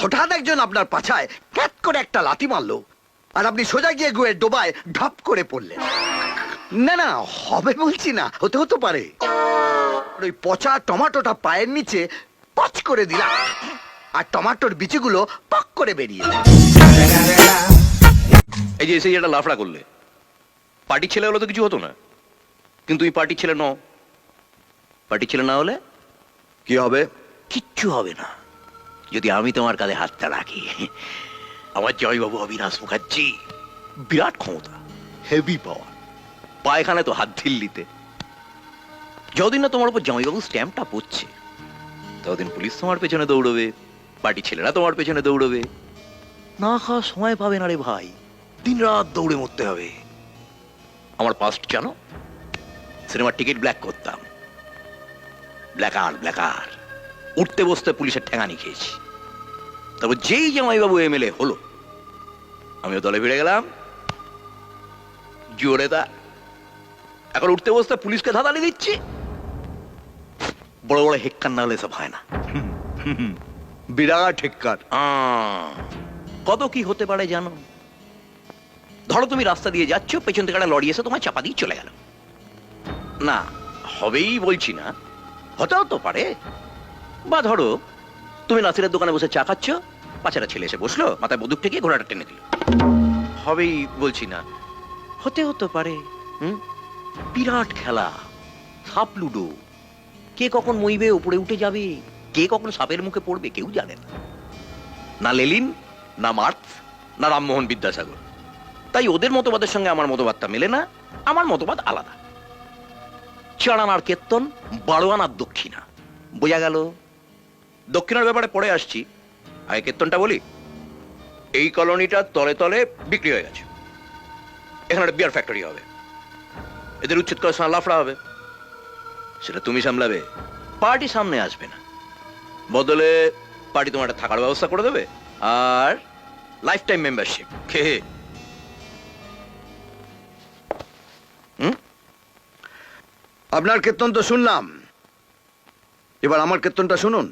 হঠাৎ একজন আপনার পাছায় ক্যাট করে একটা লাথি মারলো, আর আপনি সোজা গিয়ে গুয়ে ডোবায় ঢপ করে পড়লেন। না না, হবে বলছি না, হতে হতে পারে। ওই পচা টমাটোটা পায়ের নিচে পচ করে দিলাম, আর টমাটোর বিচিগুলো পক করে বেরিয়ে এলো। এই যে এসে একটা লাফড়া করলে, পার্টির ছেলে হলে তো কিছু হতো না, কিন্তু তুমি পার্টির ছেলে নও। পার্টির ছেলে না হলে কি হবে? কিচ্ছু হবে না যদি আমি তোমার কাঁধে হাতটা রাখি। আমার জয়বাবু অবিনাশ মুখার্জি, বিরাট ক্ষমতা, হেভি পাওয়ার, পায়খানে তো হাত ঢিল্লিতে। যতদিন না তোমার উপর জয়বাবু স্ট্যাম্পটা পড়ছে, ততদিন পুলিশ তোমার পেছনে দৌড়বে, পার্টি ছেলেরা তোমার পেছনে দৌড়বে। না খাওয়া সময় পাবে না রে ভাই, দিন রাত দৌড়ে মরতে হবে। আমার পাস্ট জানো, সিনেমার টিকিট ব্ল্যাক করতাম, ব্ল্যাকার উঠতে বসতে পুলিশের ঠেঙানি খেয়েছি। তারপর যেই জামাইবাবু এমএলএ হলো, আমিও দলে ভিড়ে গেলাম জোরে। তা এখন উঠতে বসতে পুলিশকে ধাঁধানি দিচ্ছি। বড় বড় হেক্কার না হলে সব হয় না। বিরাট হেক্কার। কত কি হতে পারে জানো? ধরো তুমি রাস্তা দিয়ে যাচ্ছ, পেছন থেকে একটা লরি এসে তোমার চাপা দিয়ে চলে গেল। না, হবেই বলছি না, হতেও তো পারে। বা ধরো তুমি নাসিরের দোকানে বসে চা খাচ্ছ, পাঁচেরা ছেলে এসে বসলো, মাথায় বন্দুক ঠেকিয়ে ঘোড়াটা টেনে দিল। হবেই বলছি না, হতেও তো পারে। বিরাট খেলা, সাপ লুডো। কে কখন মইবে উপরে উঠে যাবে, কে কখন সাপের মুখে পড়বে কেউ জানে না। না লেলিন, না মার্কস, না রামমোহন বিদ্যাসাগর। তাই ওদের মতবাদের সঙ্গে আমার মতবাদটা মেলে না। আমার মতবাদ আলাদা। 4 আনার কীর্তন, 12 আনার দক্ষিণা। বোঝা গেল? দক্ষিণার ব্যাপারে পরে আসছি, আগে কীর্তনটা বলি। এই কলোনিটা তলে তলে বিক্রি হয়ে গেছে, এখানে একটা বিয়ার ফ্যাক্টরি হবে। এদের উচ্ছেদ করার সময় লাফড়া হবে, সেটা তুমি সামলাবে, পার্টি সামনে আসবে না। বদলে পার্টি তোমার একটা থাকার ব্যবস্থা করে দেবে, আর লাইফ টাইম মেম্বারশিপ। কে? আপনার কীর্তন তো শুনলাম, এবার আমার কীর্তনটা শুনুন।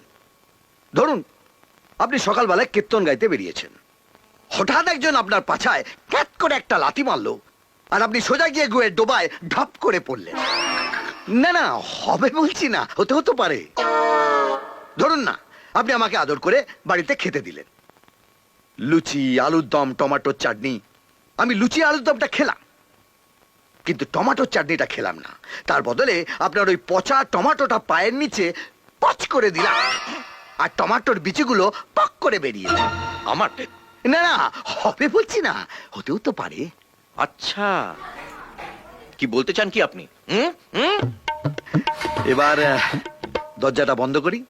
ধরুন আপনি সকালবেলায় কীর্তন গাইতে বেরিয়েছেন, হঠাৎ একজন আপনার পাছায় ক্যাট করে একটা লাথি মারলো, আর আপনি সোজা গিয়ে গুয়ে ডোবায় ঢপ করে পড়লেন। না না, হবে বলছি না, হতে হতে পারে। ধরুন না আপনি আমাকে আদর করে বাড়িতে খেতে দিলেন, লুচি, আলুর দম, টমেটোর চাটনি। আমি লুচি আলুর দমটা খেলাম, কিন্তু টমেটোর চাটনিটা খেলাম না। তার বদলে আপনার ওই পচা টমেটোটা পায়ের নিচে পচ করে দিলাম, আর টমেটোর বিচিগুলো পক করে বেরিয়ে এলো। আমার? না না, হবে বলছি না, হতেও তো পারে। আচ্ছা, কি বলতে চান কি আপনি? এবার দরজাটা বন্ধ করি।